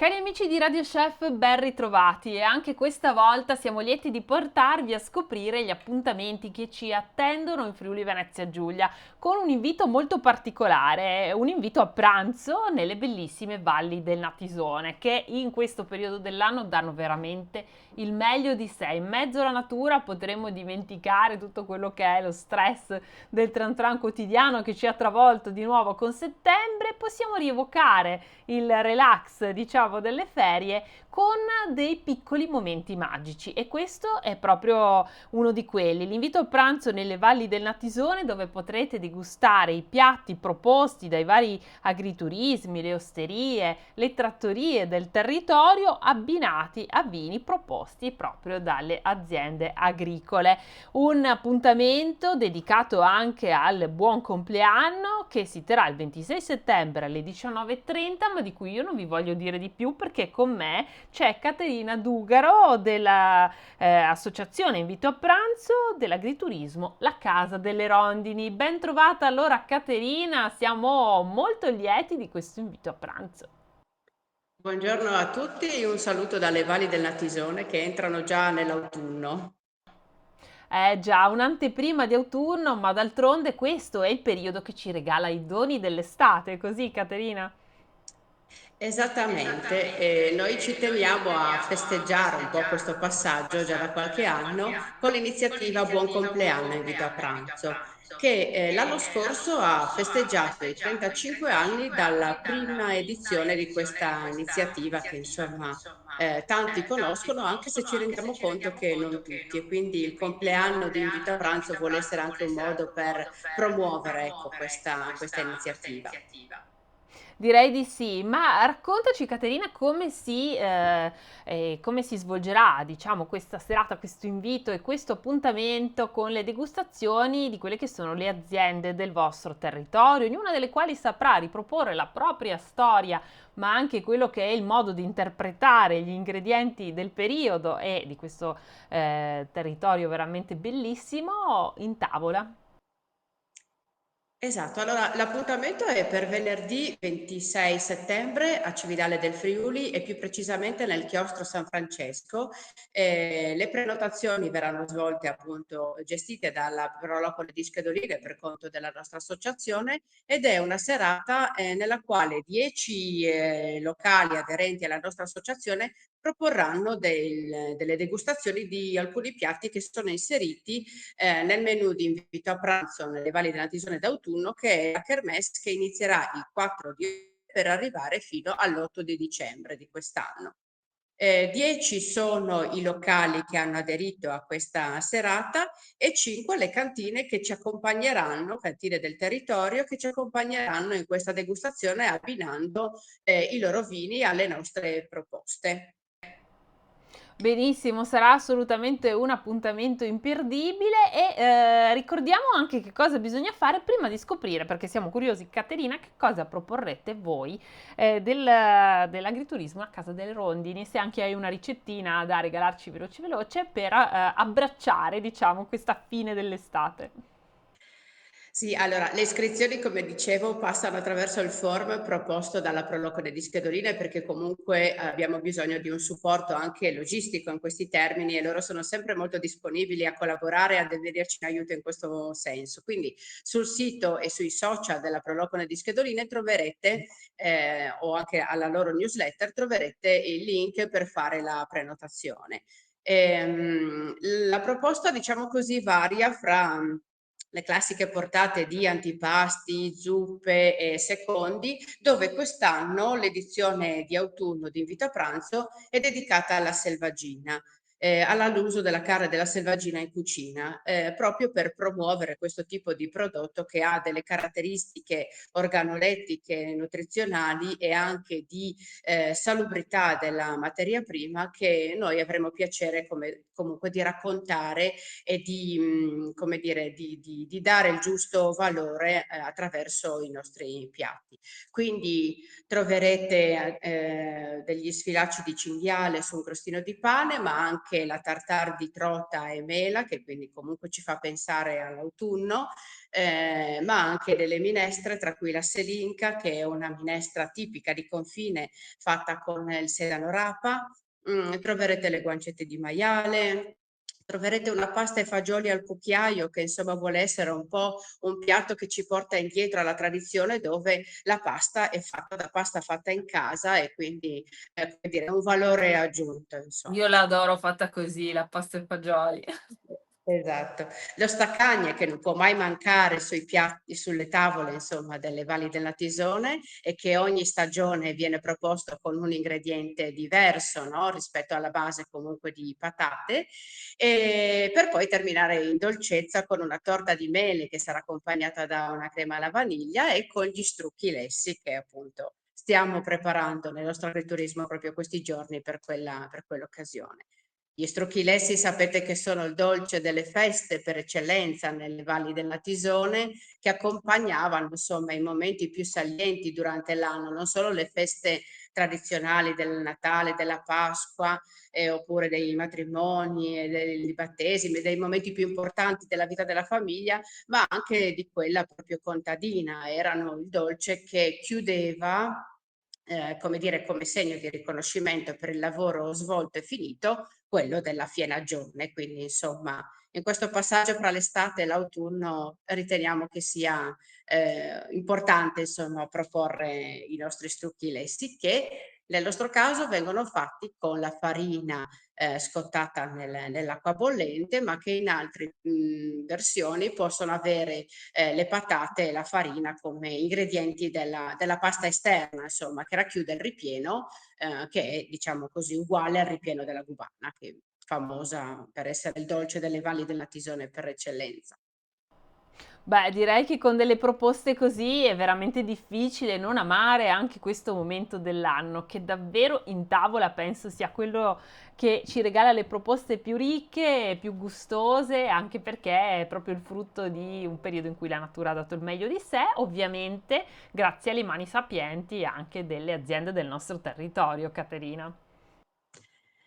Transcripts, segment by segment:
Cari amici di Radio Chef, ben ritrovati e anche questa volta siamo lieti di portarvi a scoprire gli appuntamenti che ci attendono in Friuli Venezia Giulia con un invito molto particolare, un invito a pranzo nelle bellissime valli del Natisone che in questo periodo dell'anno danno veramente il meglio di sé. In mezzo alla natura potremo dimenticare tutto quello che è lo stress del tran tran quotidiano che ci ha travolto di nuovo con settembre, possiamo rievocare il relax, diciamo, delle ferie con dei piccoli momenti magici e questo è proprio uno di quelli. L'invito a pranzo nelle valli del Natisone dove potrete degustare i piatti proposti dai vari agriturismi, le osterie, le trattorie del territorio abbinati a vini proposti proprio dalle aziende agricole. Un appuntamento dedicato anche al buon compleanno che si terrà il 26 settembre alle 19:30, ma di cui io non vi voglio dire di più perché con me c'è Caterina Dugaro della associazione Invito a pranzo dell'agriturismo La Casa delle Rondini. Ben trovata allora Caterina, siamo molto lieti di questo invito a pranzo. Buongiorno a tutti, un saluto dalle valli del Natisone che entrano già nell'autunno. Già, un'anteprima di autunno, ma d'altronde questo è il periodo che ci regala i doni dell'estate, così Caterina? Esattamente, e noi ci teniamo a festeggiare un po' questo passaggio già da qualche anno con l'iniziativa Buon compleanno invito a pranzo, che l'anno scorso ha festeggiato i 35 anni dalla prima edizione di questa iniziativa che insomma tanti conoscono, anche se ci rendiamo conto che non tutti, e quindi il compleanno di invito a pranzo vuole essere anche un modo per promuovere, ecco, questa iniziativa. Direi di sì, ma raccontaci Caterina come si svolgerà, diciamo, questa serata, questo invito e questo appuntamento con le degustazioni di quelle che sono le aziende del vostro territorio, ognuna delle quali saprà riproporre la propria storia, ma anche quello che è il modo di interpretare gli ingredienti del periodo e di questo territorio veramente bellissimo in tavola. Esatto, allora l'appuntamento è per venerdì 26 settembre a Cividale del Friuli e più precisamente nel chiostro San Francesco. Le prenotazioni verranno svolte appunto gestite dalla Prolocole di Schedoline per conto della nostra associazione ed è una serata nella quale 10 locali aderenti alla nostra associazione proporranno delle degustazioni di alcuni piatti che sono inseriti nel menù di invito a pranzo nelle valli della Tisone d'autunno, che è la kermesse che inizierà il 4 di per arrivare fino all'8 di dicembre di quest'anno. 10 sono i locali che hanno aderito a questa serata e 5 le cantine che ci accompagneranno, cantine del territorio, che ci accompagneranno in questa degustazione abbinando i loro vini alle nostre proposte. Benissimo, sarà assolutamente un appuntamento imperdibile e ricordiamo anche che cosa bisogna fare prima di scoprire, perché siamo curiosi, Caterina, che cosa proporrete voi dell'agriturismo a Casa delle Rondini, se anche hai una ricettina da regalarci veloce veloce per abbracciare, diciamo, questa fine dell'estate. Sì, allora le iscrizioni, come dicevo, passano attraverso il form proposto dalla Prolocone di Schedoline perché comunque abbiamo bisogno di un supporto anche logistico in questi termini e loro sono sempre molto disponibili a collaborare e a venirci in aiuto in questo senso. Quindi sul sito e sui social della Prolocone di Schedoline troverete o anche alla loro newsletter troverete il link per fare la prenotazione. La proposta, diciamo così, varia fra le classiche portate di antipasti, zuppe e secondi, dove quest'anno l'edizione di autunno di Invito a pranzo è dedicata alla selvaggina, all'uso della carne della selvaggina in cucina, proprio per promuovere questo tipo di prodotto che ha delle caratteristiche organolettiche, nutrizionali e anche di salubrità della materia prima che noi avremo piacere comunque di raccontare e di, come dire, di dare il giusto valore attraverso i nostri piatti. Quindi troverete degli sfilacci di cinghiale su un crostino di pane, ma anche la tartare di trota e mela, che quindi comunque ci fa pensare all'autunno, ma anche delle minestre, tra cui la selinca, che è una minestra tipica di confine fatta con il sedano rapa. Troverete le guancette di maiale, troverete una pasta e fagioli al cucchiaio che insomma vuole essere un po' un piatto che ci porta indietro alla tradizione, dove la pasta è fatta da pasta fatta in casa e quindi come dire, un valore aggiunto, Io insomma. l'adoro fatta così, la pasta e fagioli. Esatto. Lo staccagne che non può mai mancare sui piatti, sulle tavole, insomma, delle valli della Tisone e che ogni stagione viene proposto con un ingrediente diverso, no? Rispetto alla base comunque di patate, e per poi terminare in dolcezza con una torta di mele che sarà accompagnata da una crema alla vaniglia e con gli strucchi lessi che appunto stiamo preparando nel nostro agriturismo proprio questi giorni per quell'occasione. Gli strucchilessi sapete che sono il dolce delle feste per eccellenza nelle valli della Tisone, che accompagnavano insomma i momenti più salienti durante l'anno, non solo le feste tradizionali del Natale, della Pasqua, oppure dei matrimoni e dei battesimi, dei momenti più importanti della vita della famiglia, ma anche di quella proprio contadina. Erano il dolce che chiudeva, come dire, come segno di riconoscimento per il lavoro svolto e finito, quello della fienagione. Quindi, insomma, in questo passaggio fra l'estate e l'autunno riteniamo che sia importante, insomma, proporre i nostri strucchi lessi che nel nostro caso vengono fatti con la farina scottata nell'acqua bollente, ma che in altre versioni possono avere le patate e la farina come ingredienti della pasta esterna, insomma, che racchiude il ripieno, che è, diciamo così, uguale al ripieno della Gubana, che è famosa per essere il dolce delle valli della Tisone per eccellenza. Beh, direi che con delle proposte così è veramente difficile non amare anche questo momento dell'anno, che davvero in tavola penso sia quello che ci regala le proposte più ricche e più gustose, anche perché è proprio il frutto di un periodo in cui la natura ha dato il meglio di sé, ovviamente grazie alle mani sapienti anche delle aziende del nostro territorio, Caterina.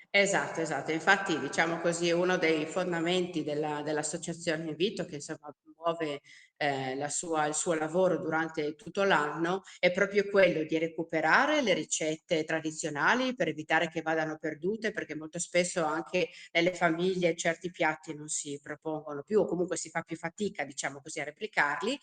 Esatto, esatto. Infatti, diciamo così, uno dei fondamenti dell'associazione Invito, che insomma muove il suo lavoro durante tutto l'anno, è proprio quello di recuperare le ricette tradizionali per evitare che vadano perdute, perché molto spesso anche nelle famiglie certi piatti non si propongono più o comunque si fa più fatica, diciamo così, a replicarli,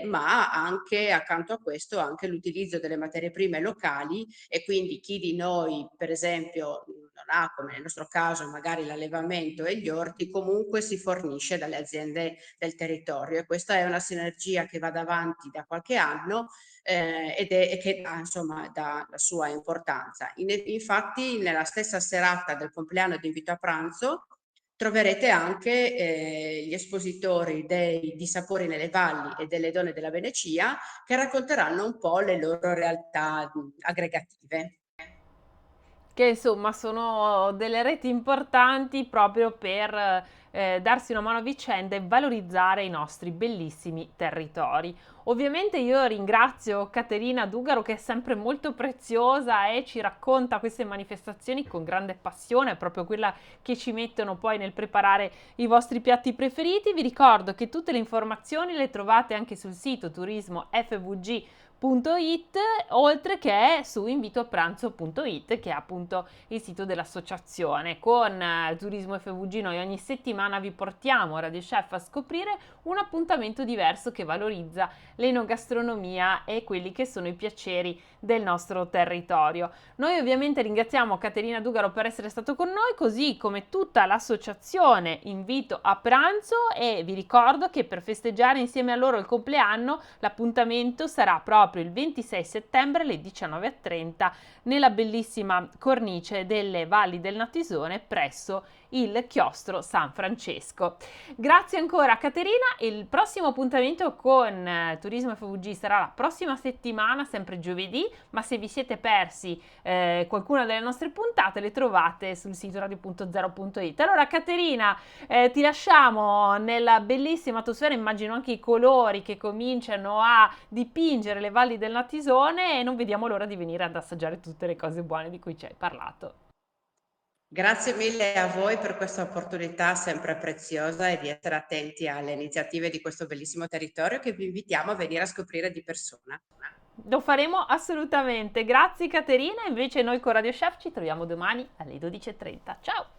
ma anche accanto a questo anche l'utilizzo delle materie prime locali e quindi chi di noi, per esempio, non ha, come nel nostro caso, magari l'allevamento e gli orti, comunque si fornisce dalle aziende del territorio e questa è una sinergia che va avanti da qualche anno e che ha, insomma, dà la sua importanza. Infatti, nella stessa serata del compleanno di Invito a pranzo, troverete anche gli espositori di Sapori nelle Valli e delle Donne della Venecia che racconteranno un po' le loro realtà aggregative. Che insomma sono delle reti importanti proprio per darsi una mano a vicenda e valorizzare i nostri bellissimi territori. Ovviamente io ringrazio Caterina Dugaro che è sempre molto preziosa e ci racconta queste manifestazioni con grande passione, proprio quella che ci mettono poi nel preparare i vostri piatti preferiti. Vi ricordo che tutte le informazioni le trovate anche sul sito turismofvg.it oltre che su invitoapranzo.it che è appunto il sito dell'associazione. Con Turismo FVG noi ogni settimana vi portiamo Radio Chef a scoprire un appuntamento diverso che valorizza l'enogastronomia e quelli che sono i piaceri del nostro territorio. Noi ovviamente ringraziamo Caterina Dugaro per essere stato con noi, così come tutta l'associazione Invito a Pranzo e vi ricordo che per festeggiare insieme a loro il compleanno l'appuntamento sarà proprio il 26 settembre alle 19:30 nella bellissima cornice delle Valli del Natisone presso il chiostro San Francesco. Grazie ancora Caterina, il prossimo appuntamento con Turismo FVG sarà la prossima settimana, sempre giovedì, ma se vi siete persi qualcuna delle nostre puntate le trovate sul sito radio.0.it. Allora Caterina, ti lasciamo nella bellissima atmosfera, immagino anche i colori che cominciano a dipingere le valli del Natisone e non vediamo l'ora di venire ad assaggiare tutte le cose buone di cui ci hai parlato. Grazie mille a voi per questa opportunità sempre preziosa e di essere attenti alle iniziative di questo bellissimo territorio che vi invitiamo a venire a scoprire di persona. Lo faremo assolutamente. Grazie Caterina, invece noi con Radio Chef ci troviamo domani alle 12:30. Ciao!